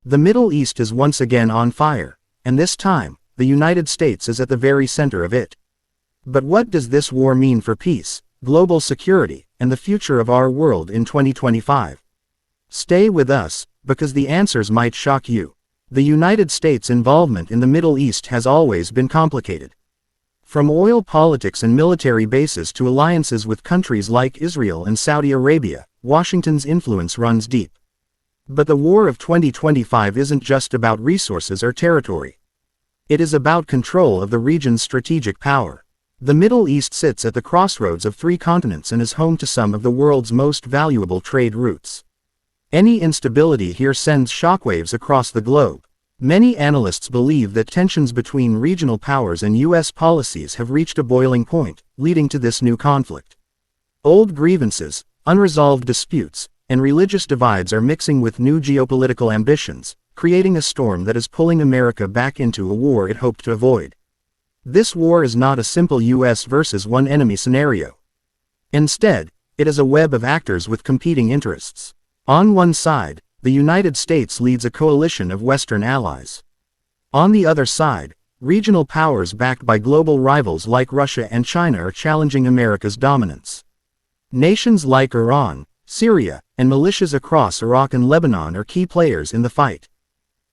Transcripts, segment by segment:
The Middle East is once again on fire, and this time, the United States is at the very center of it. But what does this war mean for peace, global security, and the future of our world in 2025? Stay with us, because the answers might shock you. The United States' involvement in the Middle East has always been complicated. From oil politics and military bases to alliances with countries like Israel and Saudi Arabia, Washington's influence runs deep. But the war of 2025 isn't just about resources or territory. It is about control of the region's strategic power. The Middle East sits at the crossroads of 3 continents and is home to some of the world's most valuable trade routes. Any instability here sends shockwaves across the globe. Many analysts believe that tensions between regional powers and U.S. policies have reached a boiling point, leading to this new conflict. Old grievances, unresolved disputes, and religious divides are mixing with new geopolitical ambitions, creating a storm that is pulling America back into a war it hoped to avoid. This war is not a simple U.S. versus one enemy scenario. Instead, it is a web of actors with competing interests. On one side, the United States leads a coalition of Western allies. On the other side, regional powers backed by global rivals like Russia and China are challenging America's dominance. Nations like Iran, Syria, and militias across Iraq and Lebanon are key players in the fight.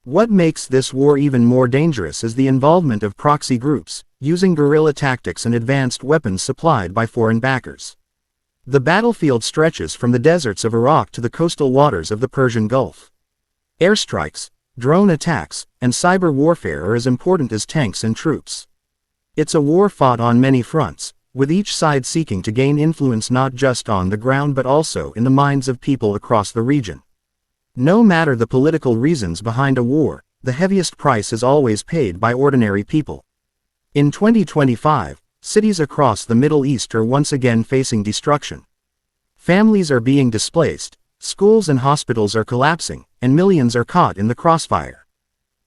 What makes this war even more dangerous is the involvement of proxy groups, using guerrilla tactics and advanced weapons supplied by foreign backers. The battlefield stretches from the deserts of Iraq to the coastal waters of the Persian Gulf. Airstrikes, drone attacks, and cyber warfare are as important as tanks and troops. It's a war fought on many fronts, with each side seeking to gain influence not just on the ground but also in the minds of people across the region. No matter the political reasons behind a war, the heaviest price is always paid by ordinary people. In 2025, cities across the Middle East are once again facing destruction. Families are being displaced, schools and hospitals are collapsing, and millions are caught in the crossfire.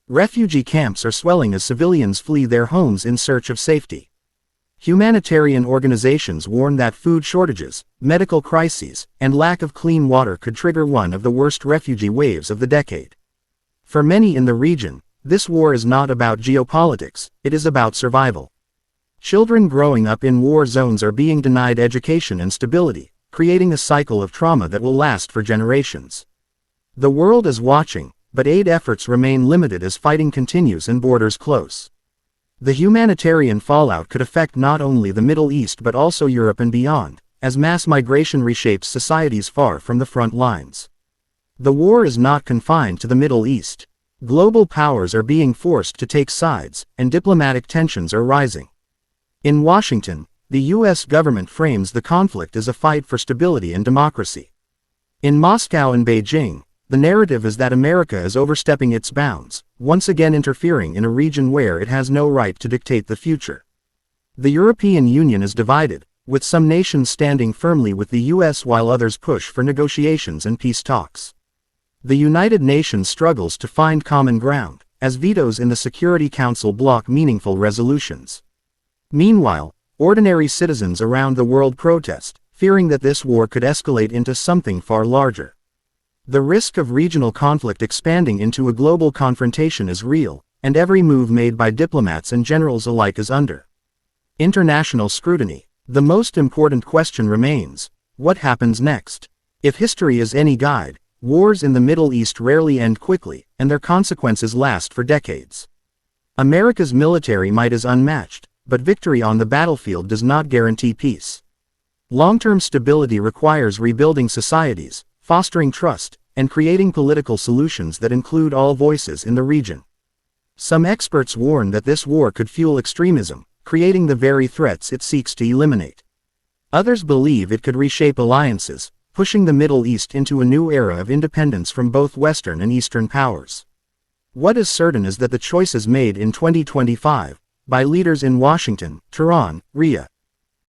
Refugee camps are swelling as civilians flee their homes in search of safety. Humanitarian organizations warn that food shortages, medical crises, and lack of clean water could trigger one of the worst refugee waves of the decade. For many in the region, this war is not about geopolitics, it is about survival. Children growing up in war zones are being denied education and stability, creating a cycle of trauma that will last for generations. The world is watching, but aid efforts remain limited as fighting continues and borders close. The humanitarian fallout could affect not only the Middle East but also Europe and beyond, as mass migration reshapes societies far from the front lines. The war is not confined to the Middle East. Global powers are being forced to take sides, and diplomatic tensions are rising. In Washington, the U.S. government frames the conflict as a fight for stability and democracy. In Moscow and Beijing, the narrative is that America is overstepping its bounds, once again interfering in a region where it has no right to dictate the future. The European Union is divided, with some nations standing firmly with the U.S. while others push for negotiations and peace talks. The United Nations struggles to find common ground, as vetoes in the Security Council block meaningful resolutions. Meanwhile, ordinary citizens around the world protest, fearing that this war could escalate into something far larger. The risk of regional conflict expanding into a global confrontation is real, and every move made by diplomats and generals alike is under international scrutiny. The most important question remains: what happens next? If history is any guide, wars in the Middle East rarely end quickly, and their consequences last for decades. America's military might is unmatched, but victory on the battlefield does not guarantee peace. Long-term stability requires rebuilding societies, fostering trust, and creating political solutions that include all voices in the region. Some experts warn that this war could fuel extremism, creating the very threats it seeks to eliminate. Others believe it could reshape alliances, pushing the Middle East into a new era of independence from both Western and Eastern powers. What is certain is that the choices made in 2025, by leaders in Washington, Tehran, Riyadh,